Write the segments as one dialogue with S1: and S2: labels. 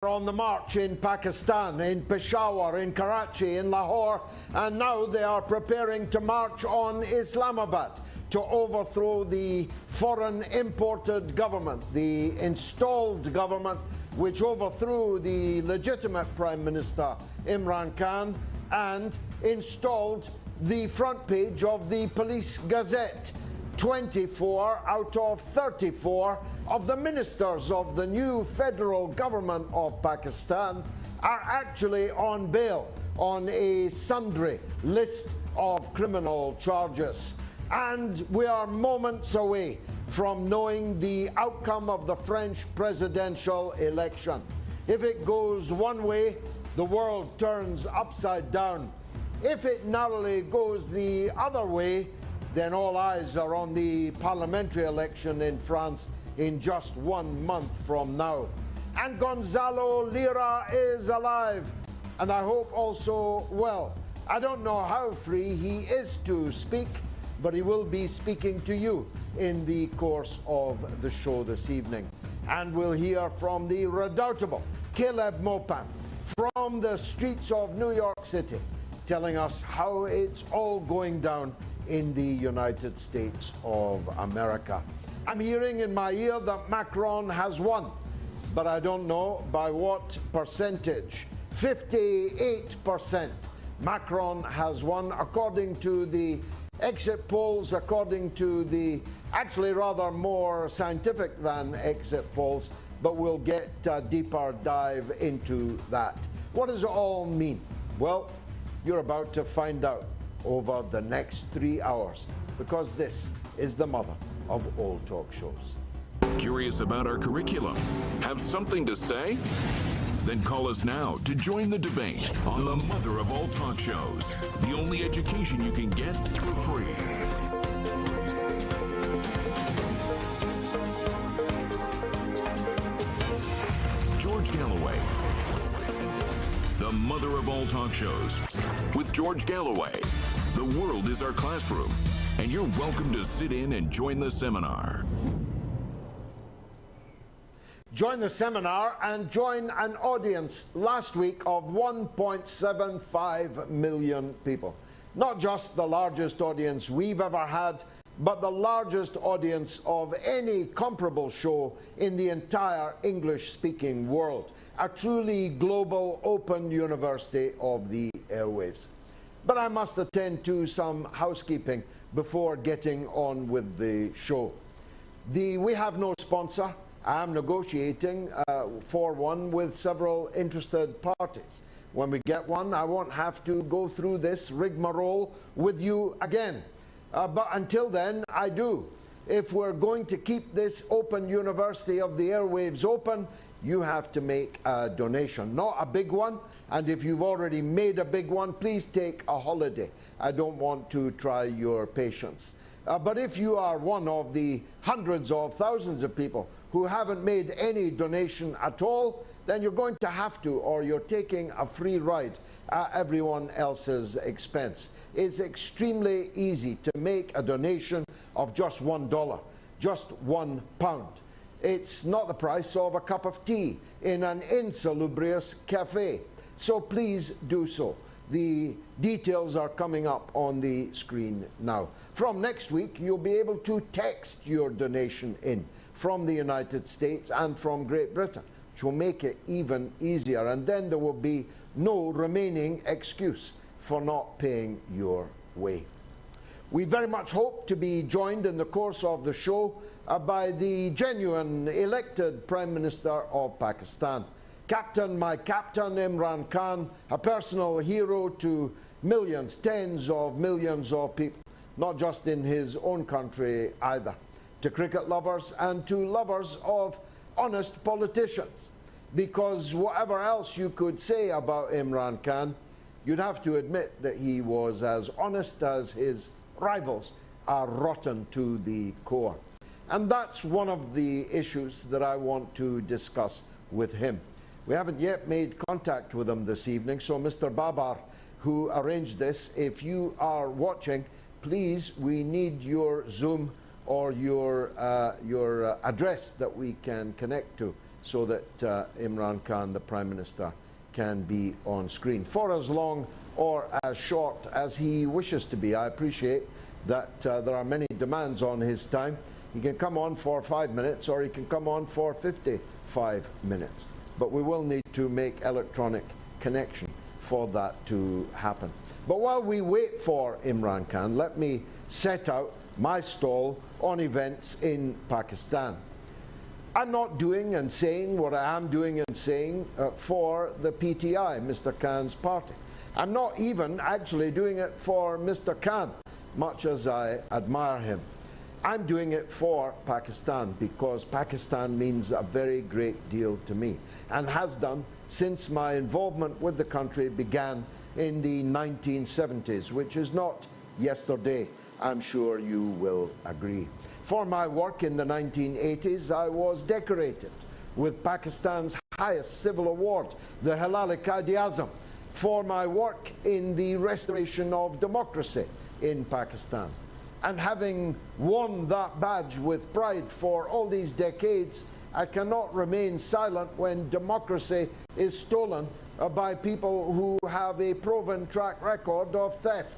S1: On the march in Pakistan, in Peshawar, in Karachi, in Lahore, and now they are preparing to march on Islamabad to overthrow the foreign imported government, the installed government which overthrew the legitimate Prime Minister Imran Khan and installed the front page of the Police Gazette. 24 out of 34 of the ministers of the new federal government of Pakistan are actually on bail on a sundry list of criminal charges. And we are moments away from knowing the outcome of the French presidential election. If it goes one way, the world turns upside down. If it narrowly goes the other way, then all eyes are on the parliamentary election in France in just 1 month from now. And Gonzalo Lira is alive, and I hope also well. I don't know how free he is to speak, but he will be speaking to you in the course of the show this evening. And we'll hear from the redoubtable Caleb Mopan from the streets of New York City, telling us how it's all going down in the United States of America. I'm hearing in my ear that Macron has won, but I don't know by what percentage. 58% Macron has won, according to the exit polls, according to the actually rather more scientific than exit polls, but we'll get a deeper dive into that. What does it all mean? Well, you're about to find out over the next 3 hours, because this is the mother of all talk shows.
S2: Curious about our curriculum? Have something to say? Then call us now to join the debate on the mother of all talk shows. The only education you can get for free. George Galloway. The mother of all talk shows with George Galloway. The world is our classroom, and you're welcome to sit in and join the seminar.
S1: Join the seminar and join an audience last week of 1.75 million people. Not just the largest audience we've ever had, but the largest audience of any comparable show in the entire English-speaking world. A truly global open university of the airwaves. But I must attend to some housekeeping before getting on with the show. We have no sponsor. I am negotiating for one with several interested parties. When we get one, I won't have to go through this rigmarole with you again. But until then, I do. If we're going to keep this open university of the airwaves open, you have to make a donation, not a big one. And if you've already made a big one, please take a holiday. I don't want to try your patience. But if you are one of the hundreds of thousands of people who haven't made any donation at all, then you're going to have to, or you're taking a free ride at everyone else's expense. It's extremely easy to make a donation of just $1, just £1. It's not the price of a cup of tea in an insalubrious cafe. So please do so. The details are coming up on the screen now. From next week, you'll be able to text your donation in from the United States and from Great Britain, which will make it even easier. And then there will be no remaining excuse for not paying your way. We very much hope to be joined in the course of the show by the genuine elected Prime Minister of Pakistan. My captain, Imran Khan, a personal hero to millions, tens of millions of people, not just in his own country either, to cricket lovers and to lovers of honest politicians. Because whatever else you could say about Imran Khan, you'd have to admit that he was as honest as his rivals are rotten to the core. And that's one of the issues that I want to discuss with him. We haven't yet made contact with him this evening, so Mr. Babar, who arranged this, if you are watching, please, we need your Zoom or your address that we can connect to so that Imran Khan, the Prime Minister, can be on screen for as long or as short as he wishes to be. I appreciate that there are many demands on his time. He can come on for 5 minutes or he can come on for 55 minutes. But we will need to make electronic connection for that to happen. But while we wait for Imran Khan, let me set out my stall on events in Pakistan. I'm not doing and saying what I am doing and saying for the PTI, Mr. Khan's party. I'm not even actually doing it for Mr. Khan, much as I admire him. I'm doing it for Pakistan because Pakistan means a very great deal to me and has done since my involvement with the country began in the 1970s, which is not yesterday, I'm sure you will agree. For my work in the 1980s, I was decorated with Pakistan's highest civil award, the Hilal-e-Qaid-e-Azam, for my work in the restoration of democracy in Pakistan. And having won that badge with pride for all these decades, I cannot remain silent when democracy is stolen by people who have a proven track record of theft.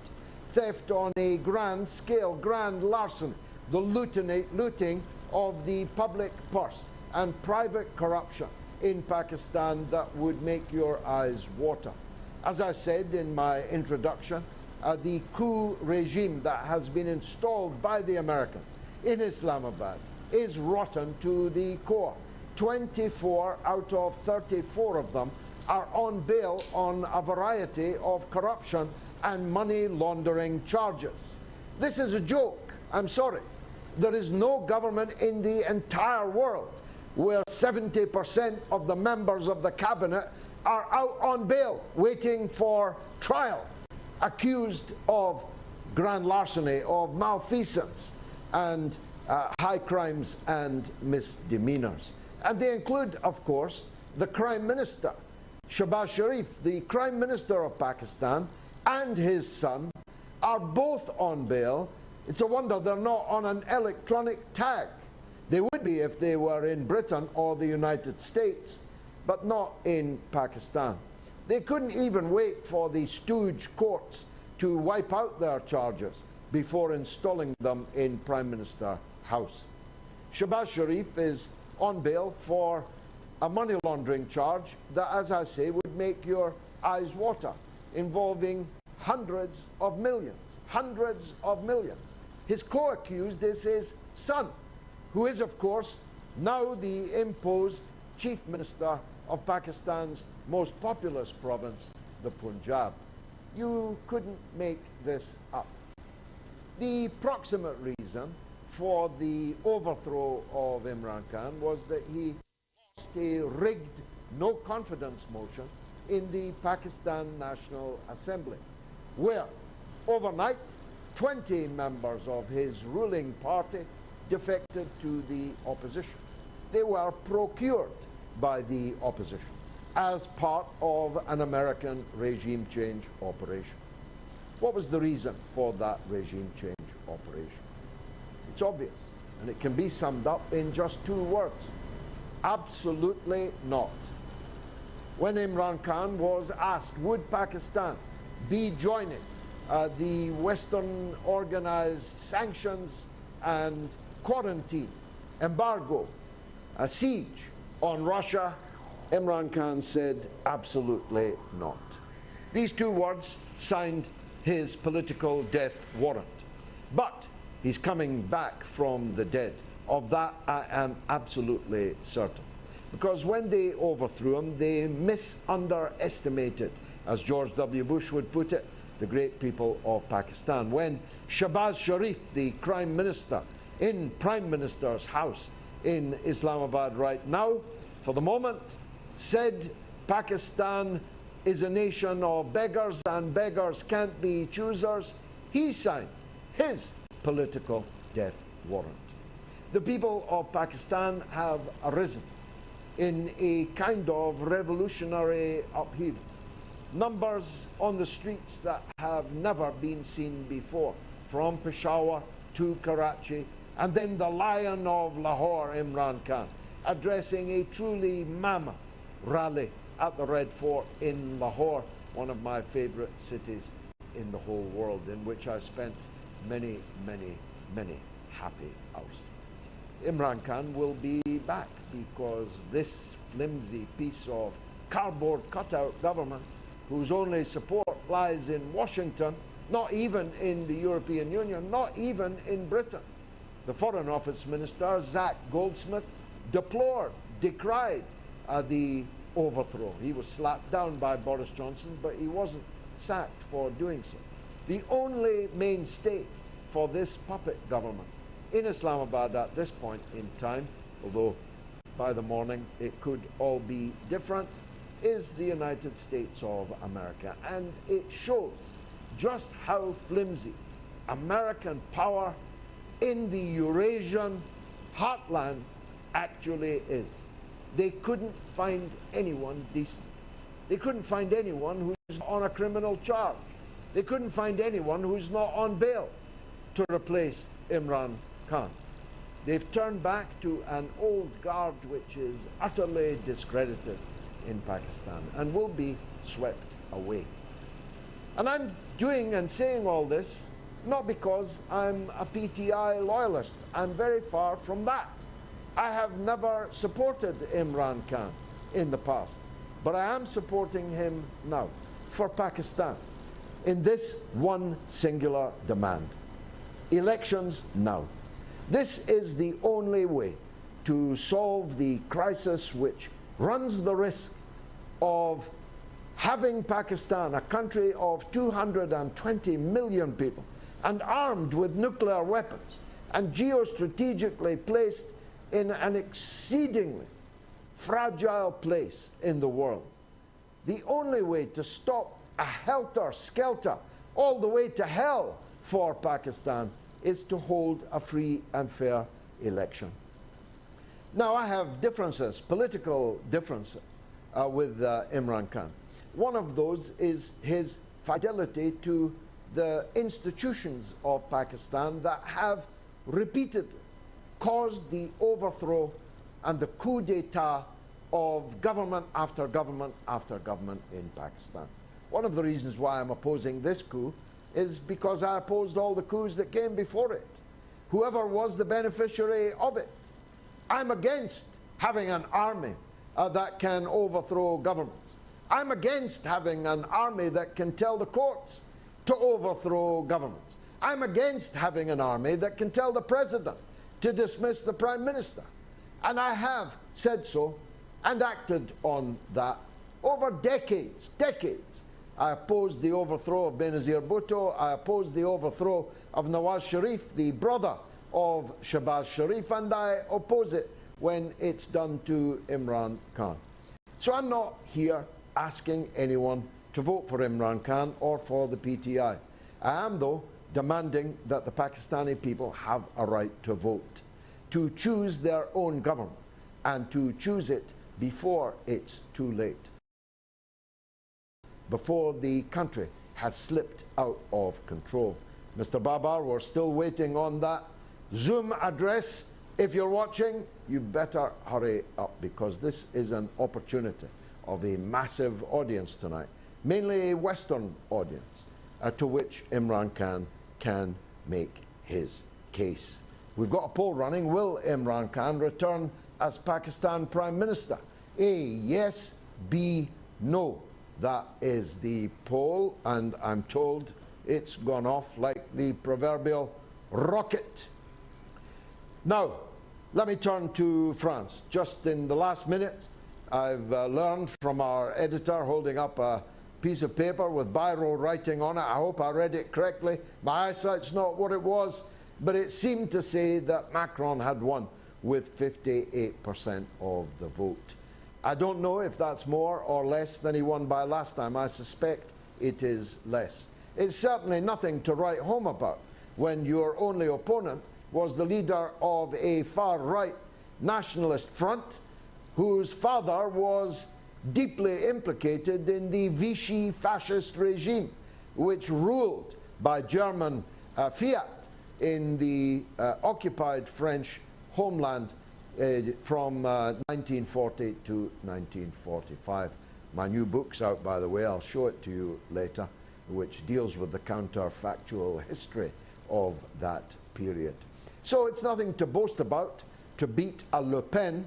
S1: Theft on a grand scale, grand larceny, the looting of the public purse and private corruption in Pakistan that would make your eyes water. As I said in my introduction, the coup regime that has been installed by the Americans in Islamabad is rotten to the core. 24 out of 34 of them are on bail on a variety of corruption and money laundering charges. This is a joke. I'm sorry. There is no government in the entire world where 70% of the members of the cabinet are out on bail waiting for trial, accused of grand larceny, of malfeasance, and high crimes and misdemeanors. And they include, of course, the Prime Minister. Shehbaz Sharif, the Prime Minister of Pakistan, and his son are both on bail. It's a wonder they're not on an electronic tag. They would be if they were in Britain or the United States, but not in Pakistan. They couldn't even wait for the stooge courts to wipe out their charges before installing them in Prime Minister House. Shehbaz Sharif is on bail for a money laundering charge that, as I say, would make your eyes water, involving hundreds of millions, hundreds of millions. His co-accused is his son, who is, of course, now the imposed Chief Minister of Pakistan's most populous province, the Punjab. You couldn't make this up. The proximate reason for the overthrow of Imran Khan was that he lost a rigged no confidence motion in the Pakistan National Assembly, where overnight 20 members of his ruling party defected to the opposition. They were procured by the opposition as part of an American regime change operation. What was the reason for that regime change operation? It's obvious, and it can be summed up in just 2 words. Absolutely not. When Imran Khan was asked, would Pakistan be joining the Western organized sanctions and quarantine, embargo, a siege on Russia, Imran Khan said, absolutely not. These 2 words signed his political death warrant. But he's coming back from the dead. Of that, I am absolutely certain. Because when they overthrew him, they misunderestimated, as George W. Bush would put it, the great people of Pakistan. When Shehbaz Sharif, the Prime Minister, in Prime Minister's house in Islamabad right now, for the moment, said Pakistan is a nation of beggars and beggars can't be choosers, he signed his political death warrant. The people of Pakistan have arisen in a kind of revolutionary upheaval. Numbers on the streets that have never been seen before, from Peshawar to Karachi, and then the lion of Lahore, Imran Khan, addressing a truly mammoth rally at the Red Fort in Lahore, one of my favorite cities in the whole world, in which I spent many, many, many happy hours. Imran Khan will be back because this flimsy piece of cardboard cutout government, whose only support lies in Washington, not even in the European Union, not even in Britain. The Foreign Office Minister, Zach Goldsmith, deplored, decried the overthrow. He was slapped down by Boris Johnson, but he wasn't sacked for doing so. The only mainstay for this puppet government in Islamabad at this point in time, although by the morning it could all be different, is the United States of America. And it shows just how flimsy American power in the Eurasian heartland actually is. They couldn't find anyone decent. They couldn't find anyone who's on a criminal charge. They couldn't find anyone who's not on bail to replace Imran Khan. They've turned back to an old guard which is utterly discredited in Pakistan and will be swept away. And I'm doing and saying all this not because I'm a PTI loyalist. I'm very far from that. I have never supported Imran Khan in the past, but I am supporting him now for Pakistan in this one singular demand: elections now. This is the only way to solve the crisis which runs the risk of having Pakistan, a country of 220 million people, and armed with nuclear weapons, and geostrategically placed in an exceedingly fragile place in the world. The only way to stop a helter-skelter all the way to hell for Pakistan is to hold a free and fair election. Now, I have differences, political differences, with Imran Khan. One of those is his fidelity to the institutions of Pakistan that have repeatedly caused the overthrow and the coup d'etat of government after government after government in Pakistan. One of the reasons why I'm opposing this coup is because I opposed all the coups that came before it, whoever was the beneficiary of it. I'm against having an army that can overthrow governments. I'm against having an army that can tell the courts to overthrow governments. I'm against having an army that can tell the president to dismiss the prime minister. And I have said so and acted on that over decades. I opposed the overthrow of Benazir Bhutto. I opposed the overthrow of Nawaz Sharif, the brother of Shahbaz Sharif, and I oppose it when it's done to Imran Khan. So I'm not here asking anyone to vote for Imran Khan or for the PTI. I am, though, demanding that the Pakistani people have a right to vote, to choose their own government, and to choose it before it's too late, before the country has slipped out of control. Mr. Babar, we're still waiting on that Zoom address. If you're watching, you better hurry up, because this is an opportunity of a massive audience tonight, mainly a Western audience, to which Imran Khan can make his case. We've got a poll running. Will Imran Khan return as Pakistan Prime Minister? A, yes. B, no. That is the poll, and I'm told it's gone off like the proverbial rocket. Now, let me turn to France. Just in the last minute, I've learned from our editor holding up a piece of paper with biro writing on it. I hope I read it correctly. My eyesight's not what it was, but it seemed to say that Macron had won with 58% of the vote. I don't know if that's more or less than he won by last time. I suspect it is less. It's certainly nothing to write home about when your only opponent was the leader of a far-right nationalist front whose father was deeply implicated in the Vichy fascist regime, which ruled by German fiat in the occupied French homeland from 1940 to 1945. My new book's out, by the way. I'll show it to you later, which deals with the counterfactual history of that period. So it's nothing to boast about to beat a Le Pen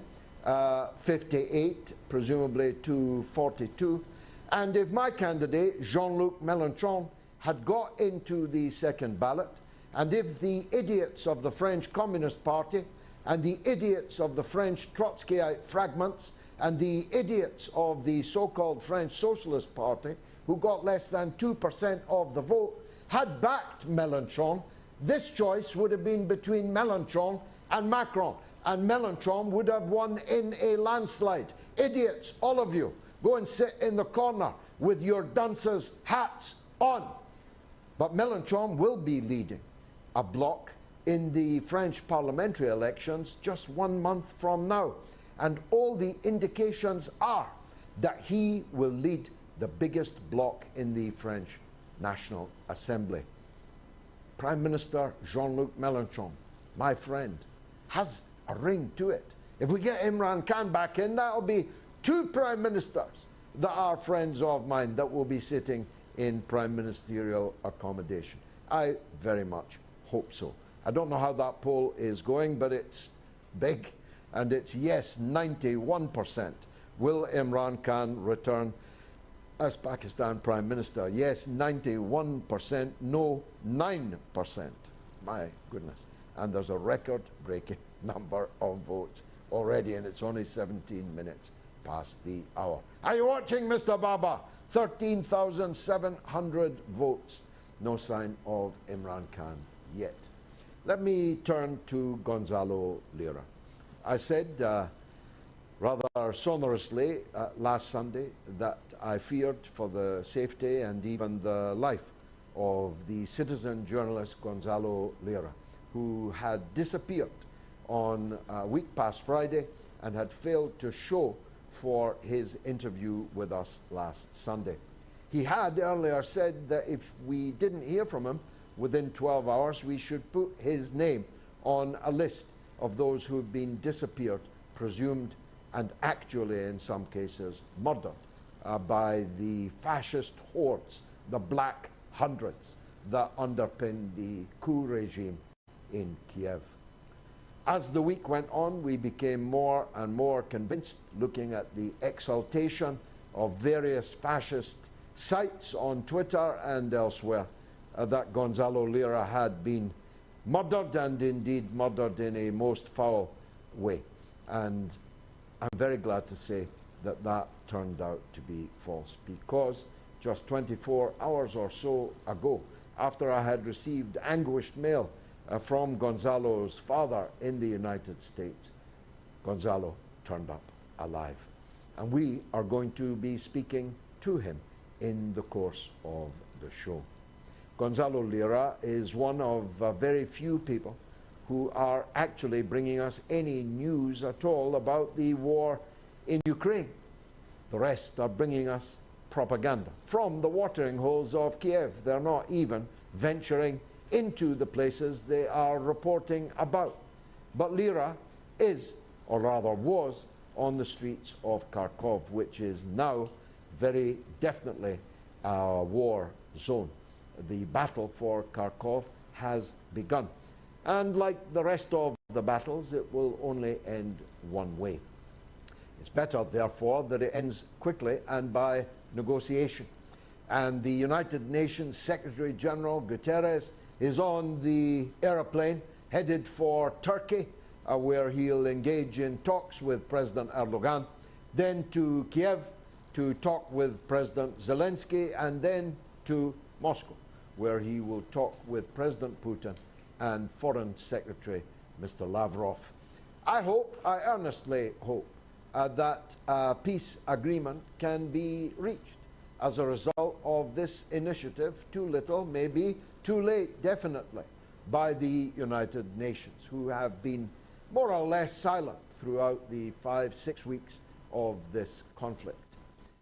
S1: 58, presumably to 42. And if my candidate, Jean-Luc Mélenchon, had got into the second ballot, and if the idiots of the French Communist Party and the idiots of the French Trotskyite fragments and the idiots of the so-called French Socialist Party, who got less than 2% of the vote, had backed Mélenchon, this choice would have been between Mélenchon and Macron, and Mélenchon would have won in a landslide. Idiots, all of you, go and sit in the corner with your dunces' hats on. But Mélenchon will be leading a bloc in the French parliamentary elections just 1 month from now. And all the indications are that he will lead the biggest bloc in the French National Assembly. Prime Minister Jean-Luc Mélenchon, my friend, has a ring to it. If we get Imran Khan back in, that'll be 2 prime ministers that are friends of mine that will be sitting in prime ministerial accommodation. I very much hope so. I don't know how that poll is going, but it's big, and it's yes, 91%. Will Imran Khan return as Pakistan Prime Minister? Yes, 91%. No, 9%. My goodness. And there's a record-breaking number of votes already, and it's only 17 minutes past the hour. Are you watching, Mr. Baba? 13,700 votes. No sign of Imran Khan yet. Let me turn to Gonzalo Lira. I said rather sonorously last Sunday that I feared for the safety and even the life of the citizen journalist Gonzalo Lira, who had disappeared on a week past Friday and had failed to show for his interview with us last Sunday. He had earlier said that if we didn't hear from him within 12 hours, we should put his name on a list of those who have been disappeared, presumed, and actually, in some cases, murdered by the fascist hordes, the Black Hundreds, that underpin the coup regime in Kiev. As the week went on, we became more and more convinced, looking at the exaltation of various fascist sites on Twitter and elsewhere, that Gonzalo Lira had been murdered, and indeed murdered in a most foul way. And I'm very glad to say that that turned out to be false, because just 24 hours or so ago, after I had received anguished mail from Gonzalo's father in the United States, Gonzalo turned up alive. And we are going to be speaking to him in the course of the show. Gonzalo Lira is one of very few people who are actually bringing us any news at all about the war in Ukraine. The rest are bringing us propaganda from the watering holes of Kiev. They're not even venturing into the places they are reporting about. But Lira is, or rather was, on the streets of Kharkov, which is now very definitely a war zone. The battle for Kharkov has begun. And like the rest of the battles, it will only end one way. It's better, therefore, that it ends quickly and by negotiation. And the United Nations Secretary General Guterres is on the aeroplane headed for Turkey, where he'll engage in talks with President Erdogan, then to Kiev to talk with President Zelensky, and then to Moscow, where he will talk with President Putin and Foreign Secretary Mr. Lavrov. I earnestly hope that a peace agreement can be reached as a result of this initiative, too little, maybe too late, definitely, by the United Nations, who have been more or less silent throughout the 5-6 weeks of this conflict.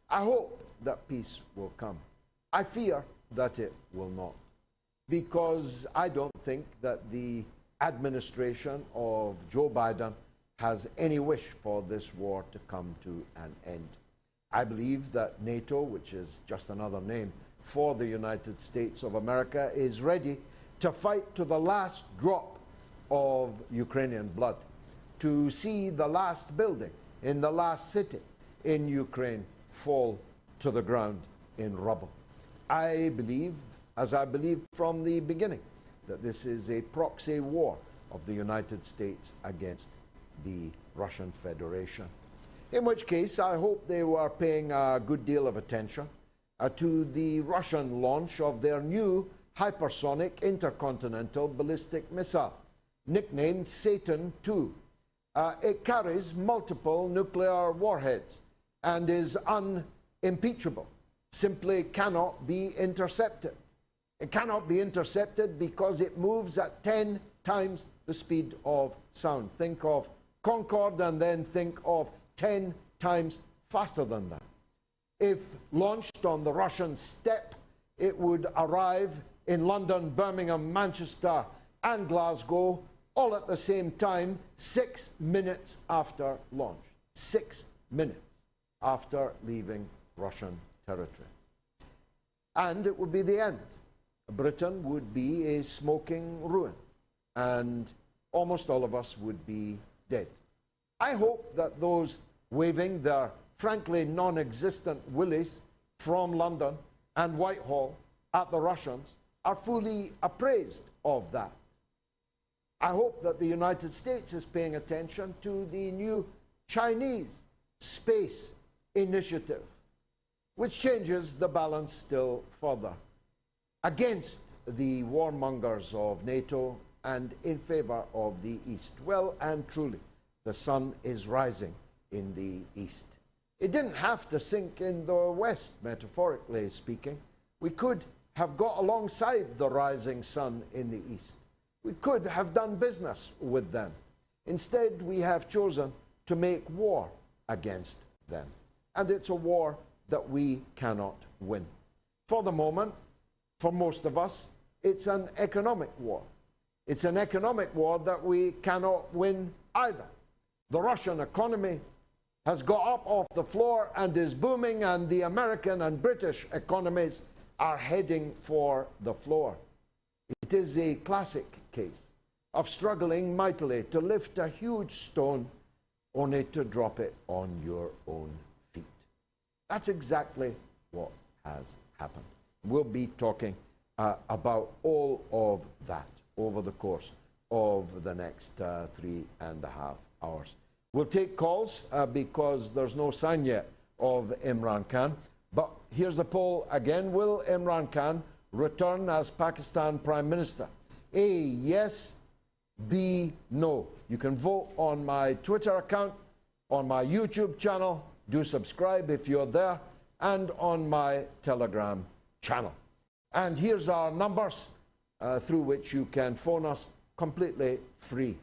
S1: I hope that peace will come. I fear that it will not, because I don't think that the administration of Joe Biden has any wish for this war to come to an end. I believe that NATO, which is just another name for the United States of America, is ready to fight to the last drop of Ukrainian blood, to see the last building in the last city in Ukraine fall to the ground in rubble. I believe, as I believed from the beginning, that this is a proxy war of the United States against the Russian Federation. In which case, I hope they were paying a good deal of attention to the Russian launch of their new hypersonic intercontinental ballistic missile, nicknamed Satan II. It carries multiple nuclear warheads and is unimpeachable, simply cannot be intercepted. It cannot be intercepted because it moves at 10 times the speed of sound. Think of Concorde and then think of 10 times faster than that. If launched on the Russian steppe, it would arrive in London, Birmingham, Manchester, and Glasgow all at the same time, 6 minutes after launch. 6 minutes after leaving Russian territory. And it would be the end. Britain would be a smoking ruin, and almost all of us would be dead. I hope that those waving their frankly non-existent willies from London and Whitehall at the Russians are fully appraised of that. I hope that the United States is paying attention to the new Chinese space initiative, which changes the balance still further against the warmongers of NATO and in favor of the East. Well and truly, the sun is rising in the East. It didn't have to sink in the West, metaphorically speaking. We could have got alongside the rising sun in the East. We could have done business with them. Instead, we have chosen to make war against them. And it's a war that we cannot win. For the moment, for most of us, it's an economic war. It's an economic war that we cannot win either. The Russian economy has got up off the floor and is booming, and the American and British economies are heading for the floor. It is a classic case of struggling mightily to lift a huge stone only to drop it on your own feet. That's exactly what has happened. We'll be talking about all of that over the course of the next 3.5 hours. We'll take calls because there's no sign yet of Imran Khan. But here's the poll again. Will Imran Khan return as Pakistan Prime Minister? A, yes. B, no. You can vote on my Twitter account, on my YouTube channel. Do subscribe if you're there, and on my Telegram channel. And here's our numbers through which you can phone us completely free.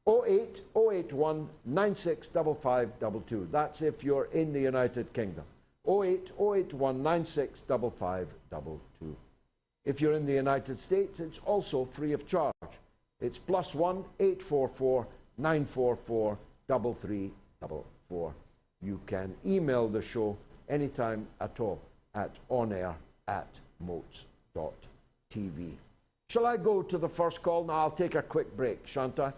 S1: 08 081 965522. That's if you're in the United Kingdom. 08 081 965522. If you're in the United States, it's also free of charge. It's +1 844 944 3344. You can email the show anytime at all at onair@moats.tv. Shall I go to the first call? Now I'll take a quick break, shan't I?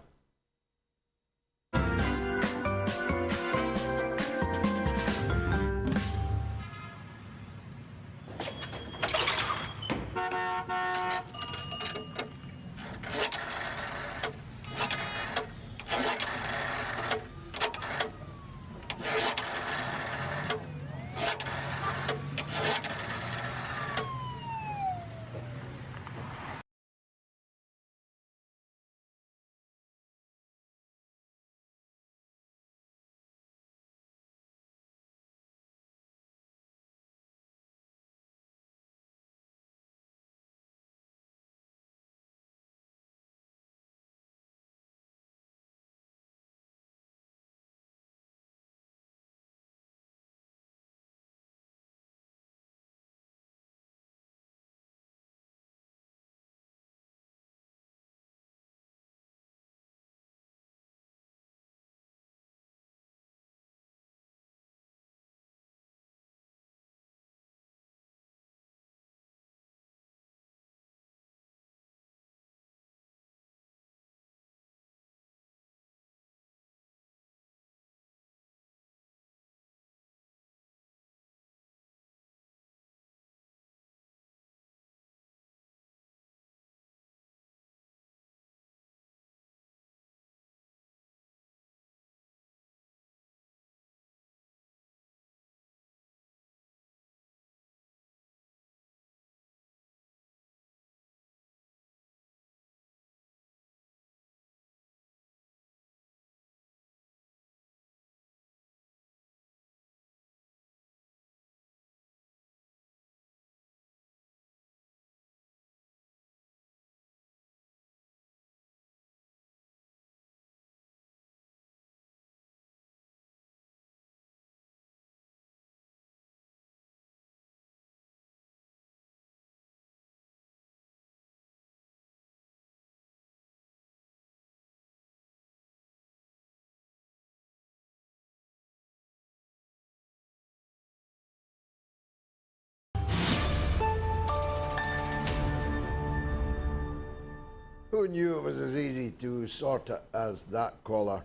S1: Who knew it was as easy to sort it as that caller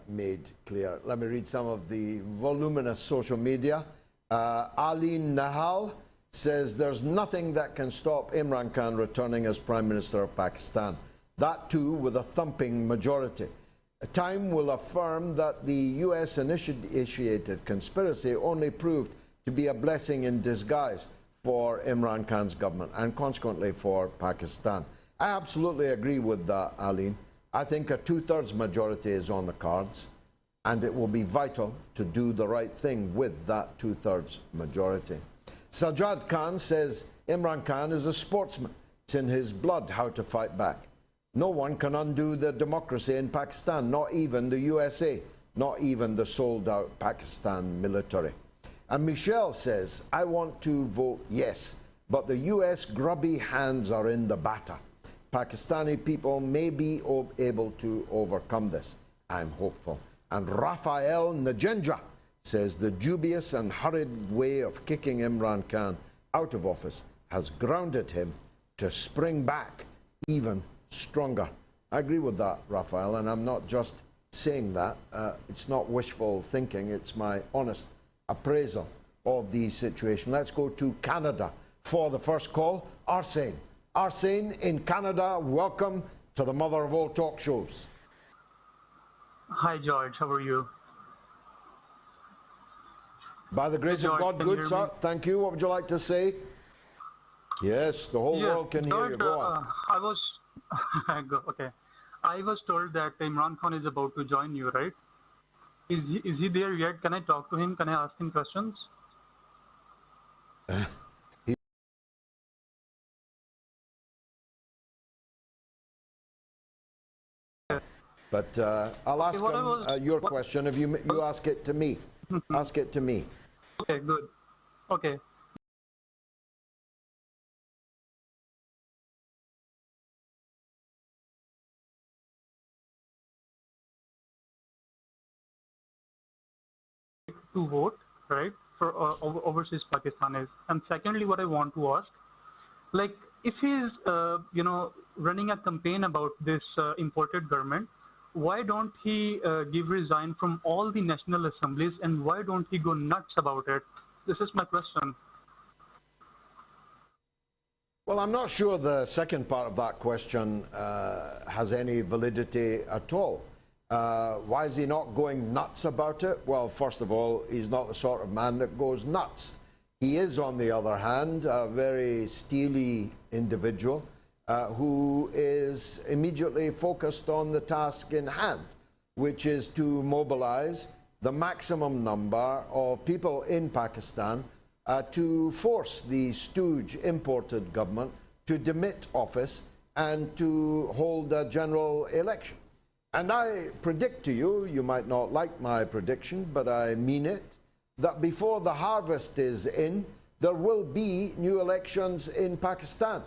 S1: made clear? Let me read some of the voluminous social media. Aline Nahal says there's nothing that can stop Imran Khan returning as Prime Minister of Pakistan. That too with a thumping majority. Time will affirm that the US initiated conspiracy only proved to be a blessing in disguise for Imran Khan's government and consequently for Pakistan. I absolutely agree with that, Aline. I think a two-thirds majority is on the cards, and it will be vital to do the right thing with that two-thirds majority. Sajjad Khan says Imran Khan is a sportsman. It's in his blood how to fight back. No one can undo the democracy in Pakistan, not even the USA, not even the sold-out Pakistan military. And Michelle says, I want to vote yes, but the US grubby hands are in the batter. Pakistani people may be able to overcome this. I'm hopeful. And Raphael Najendra says the dubious and hurried way of kicking Imran Khan out of office has grounded him to spring back even stronger. I agree with that, Raphael, and I'm not just saying that. It's not wishful thinking. It's my honest appraisal of the situation. Let's go to Canada for the first call. Arsene. Arsene in Canada, welcome to the mother of all talk shows.
S3: Hi, George. How are you?
S1: By the grace of God, good, sir. Thank you. What would you like to say? Yes, the whole world can hear you. Go on.
S3: Okay. I was told that Imran Khan is about to join you, right? Is he there yet? Can I talk to him? Can I ask him questions?
S1: But I'll ask him your question. If you ask it to me, ask it to me.
S3: Okay, good. Okay. To vote, right, for overseas Pakistanis. And secondly, what I want to ask, like, if he's, running a campaign about this imported government, why don't he resign from all the national assemblies, and why don't he go nuts about it? This is my question.
S1: Well, I'm not sure the second part of that question has any validity at all. Why is he not going nuts about it? Well, first of all, he's not the sort of man that goes nuts. He is, on the other hand, a very steely individual who is immediately focused on the task in hand, which is to mobilize the maximum number of people in Pakistan to force the stooge imported government to demit office and to hold a general election. And I predict to you, you might not like my prediction, but I mean it, that before the harvest is in, there will be new elections in Pakistan.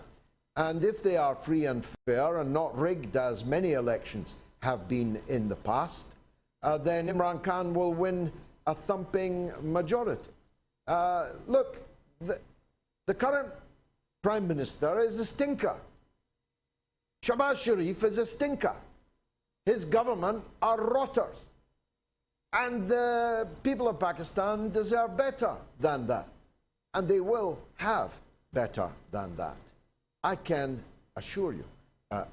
S1: And if they are free and fair and not rigged as many elections have been in the past, then Imran Khan will win a thumping majority. Look, the current Prime Minister is a stinker. Shahbaz Sharif is a stinker. His government are rotters. And the people of Pakistan deserve better than that. And they will have better than that. I can assure you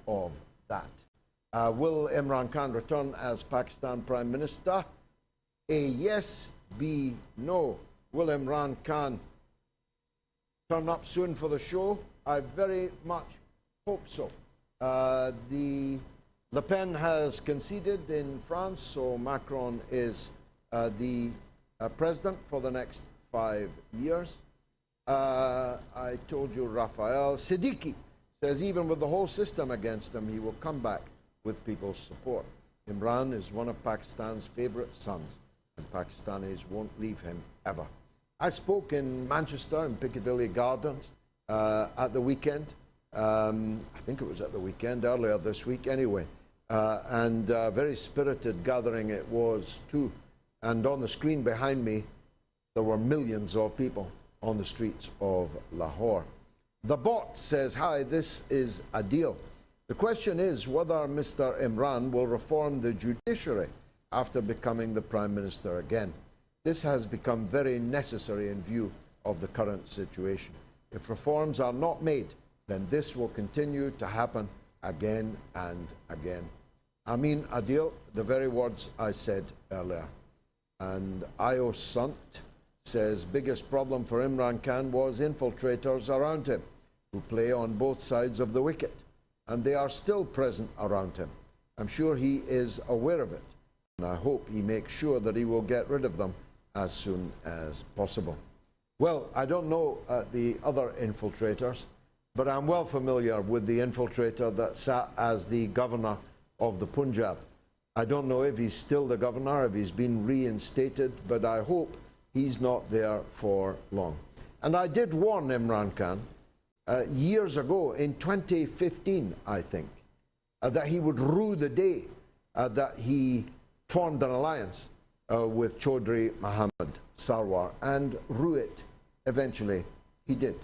S1: of that. Will Imran Khan return as Pakistan Prime Minister? A yes, B, no. Will Imran Khan turn up soon for the show? I very much hope so. Le Pen has conceded in France, so Macron is the president for the next 5 years. I told you, Raphael. Siddiqui says even with the whole system against him, he will come back with people's support. Imran is one of Pakistan's favorite sons, and Pakistanis won't leave him ever. I spoke in Manchester in Piccadilly Gardens at the weekend. I think it was at the weekend, earlier this week anyway. And a very spirited gathering it was too. And on the screen behind me, there were millions of people on the streets of Lahore. The bot says, hi, this is a deal. The question is whether Mr. Imran will reform the judiciary after becoming the Prime Minister again. This has become very necessary in view of the current situation. If reforms are not made, then this will continue to happen again and again. Amin Adil, the very words I said earlier. And Io Sant says, biggest problem for Imran Khan was infiltrators around him who play on both sides of the wicket, and they are still present around him. I'm sure he is aware of it, and I hope he makes sure that he will get rid of them as soon as possible. Well, I don't know the other infiltrators, but I'm well familiar with the infiltrator that sat as the governor of the Punjab. I don't know if he's still the governor, if he's been reinstated, but I hope he's not there for long. And I did warn Imran Khan years ago, in 2015, I think, that he would rue the day that he formed an alliance with Chaudhry Mohammad Sarwar, and rue it. Eventually, he did.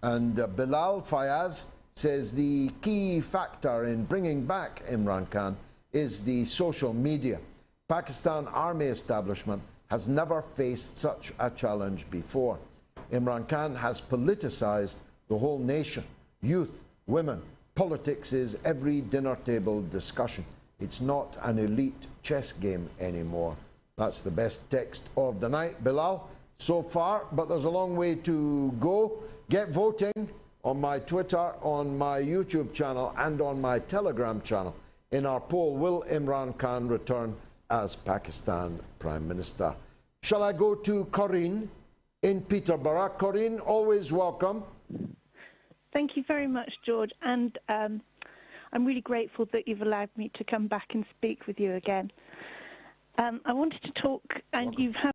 S1: And Bilal Fayaz says the key factor in bringing back Imran Khan is the social media. Pakistan army establishment has never faced such a challenge before. Imran Khan has politicized the whole nation. Youth, women, politics is every dinner table discussion. It's not an elite chess game anymore. That's the best text of the night, Bilal, so far, but there's a long way to go. Get voting on my Twitter, on my YouTube channel, and on my Telegram channel in our poll, will Imran Khan return as Pakistan Prime Minister? Shall I go to Corinne in Peterborough? Corinne, always welcome.
S4: Thank you very much, George, and I'm really grateful that you've allowed me to come back and speak with you again. I wanted to talk, and welcome. You've had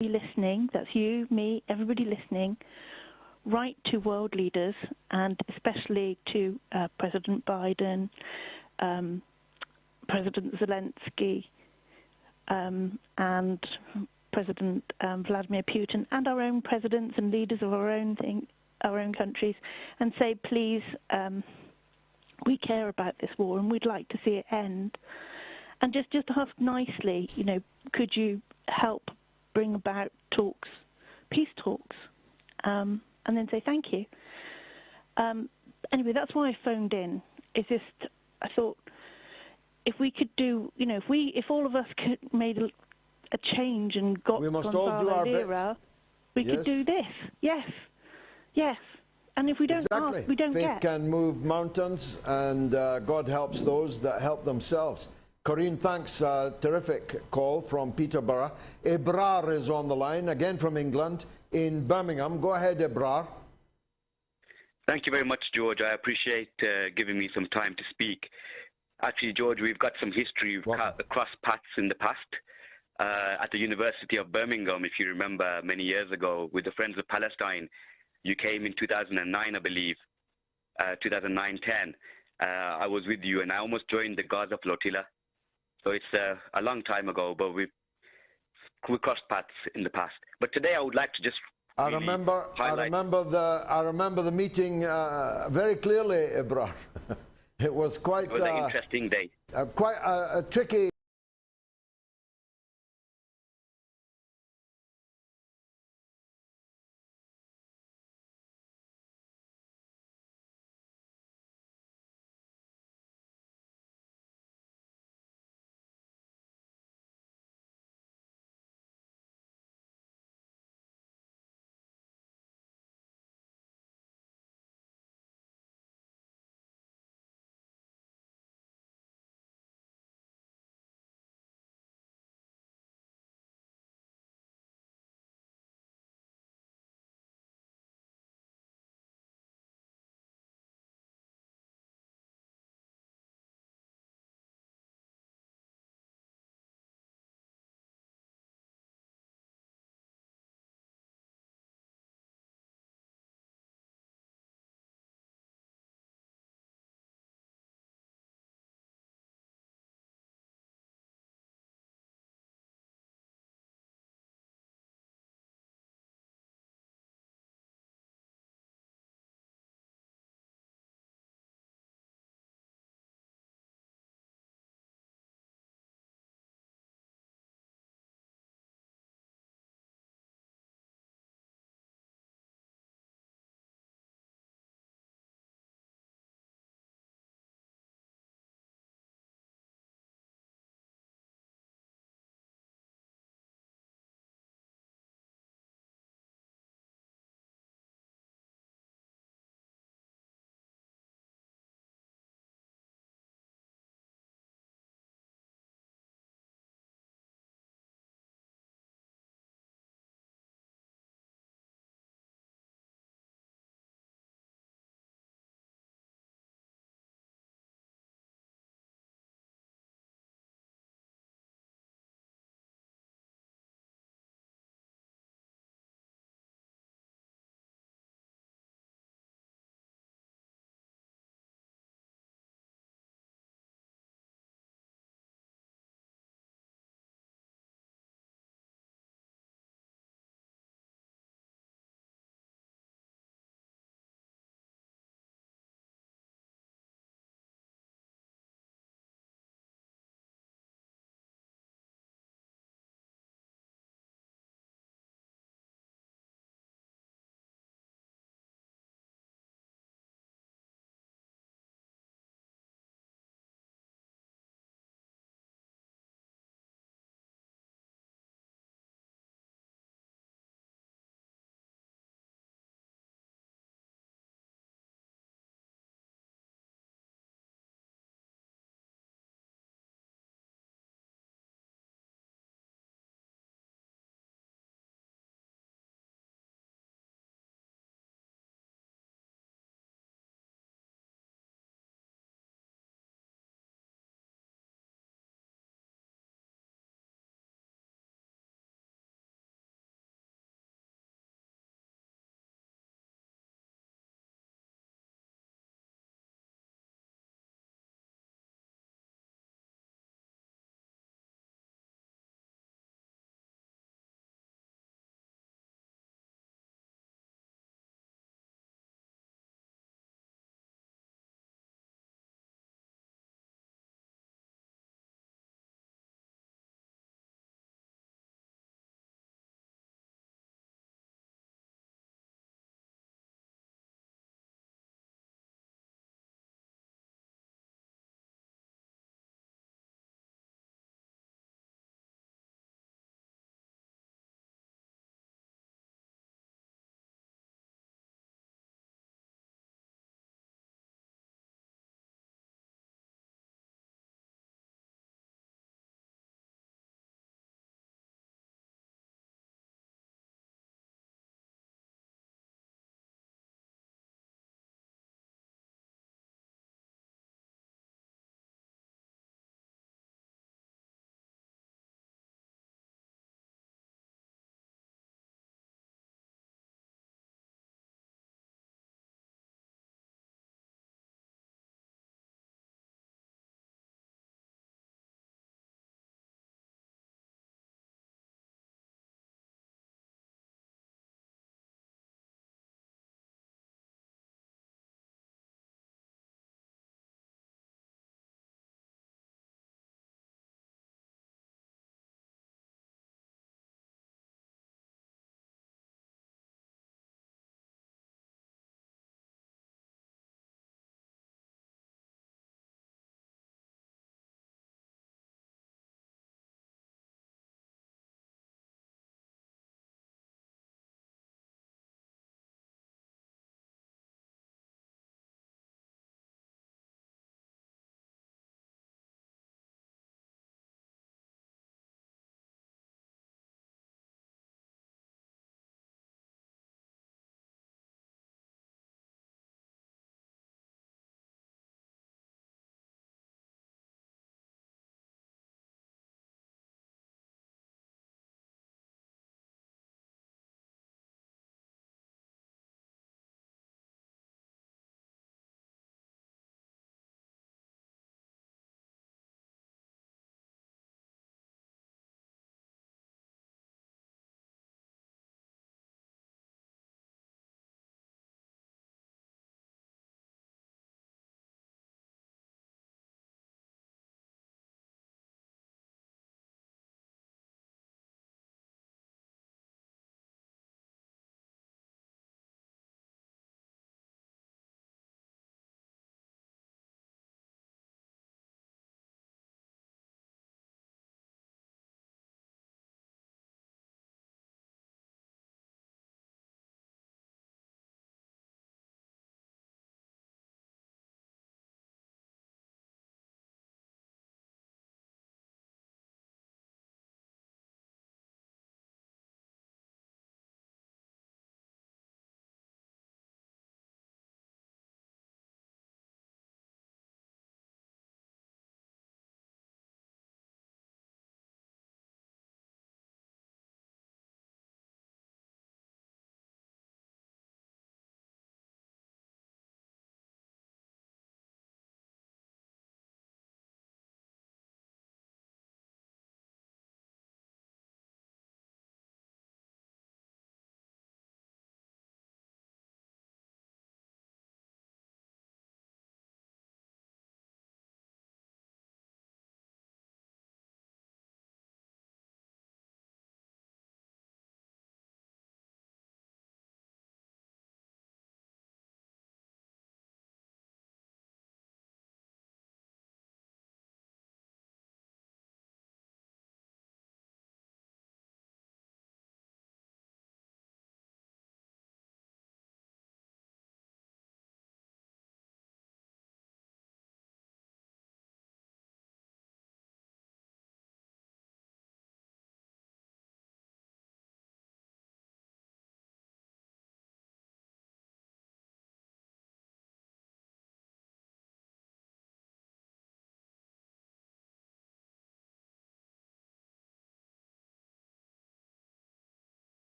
S4: listening, that's you, me, everybody listening, write to world leaders, and especially to President Biden, President Zelensky, and President Vladimir Putin, and our own presidents and leaders of our own countries, and say, please, we care about this war and we'd like to see it end. And just ask nicely, you know, could you help bring about talks, peace talks, and then say thank you. Anyway, that's why I phoned in. It's just, I thought, if we could do, you know, if all of us could made a change and got
S1: we must all do our bit.
S4: We could do this. Yes, yes. And if we don't
S1: Exactly.
S4: ask, we don't
S1: Faith
S4: get.
S1: can move mountains, and God helps those that help themselves. Corinne, thanks. Terrific call from Peterborough. Ebrar is on the line, again from England, in Birmingham. Go ahead, Ebrar.
S5: Thank you very much, George. I appreciate giving me some time to speak. Actually, George, we've got some history. We've crossed paths in the past at the University of Birmingham, if you remember, many years ago, with the Friends of Palestine. You came in 2009, I believe, 2009-10. I was with you, and I almost joined the Gaza flotilla. So it's a long time ago, but we crossed paths in the past. But today I would like to just
S1: I remember the meeting very clearly, Ebrar. It was quite
S5: an interesting day.
S1: Quite a tricky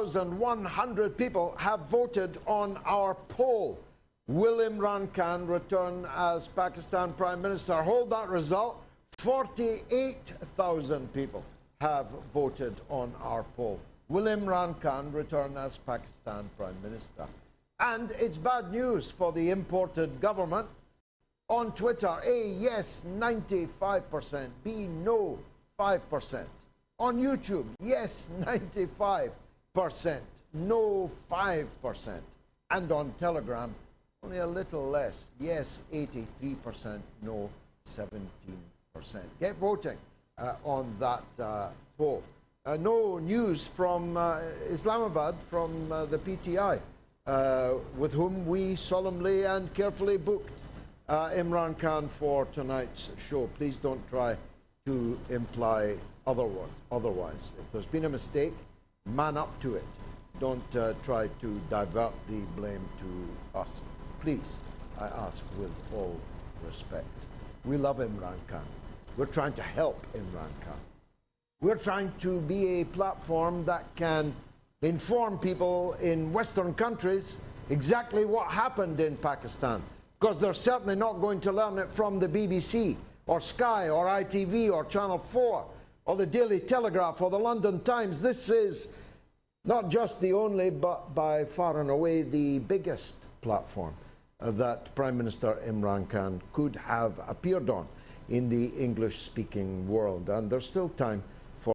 S1: 1,100 people have voted on our poll. Will Imran Khan return as Pakistan Prime Minister? Hold that result. 48,000 people have voted on our poll. Will Imran Khan return as Pakistan Prime Minister? And it's bad news for the imported government. On Twitter, A, yes, 95%. B, no, 5%. On YouTube, yes, 95%. No, 5%. And on Telegram, only a little less. Yes, 83%. No, 17%. Get voting on that poll. No news from Islamabad, from the PTI, with whom we solemnly and carefully booked Imran Khan for tonight's show. Please don't try to imply otherwise. If there's been a mistake, man up to it. Don't try to divert the blame to us. Please, I ask with all respect. We love Imran Khan. We're trying to help Imran Khan. We're trying to be a platform that can inform people in Western countries exactly what happened in Pakistan, because they're certainly not going to learn it from the BBC or Sky or ITV or Channel 4 or the Daily Telegraph or the London Times. This is not just the only, but by far and away the biggest platform that Prime Minister Imran Khan could have appeared on in the English-speaking world. And there's still time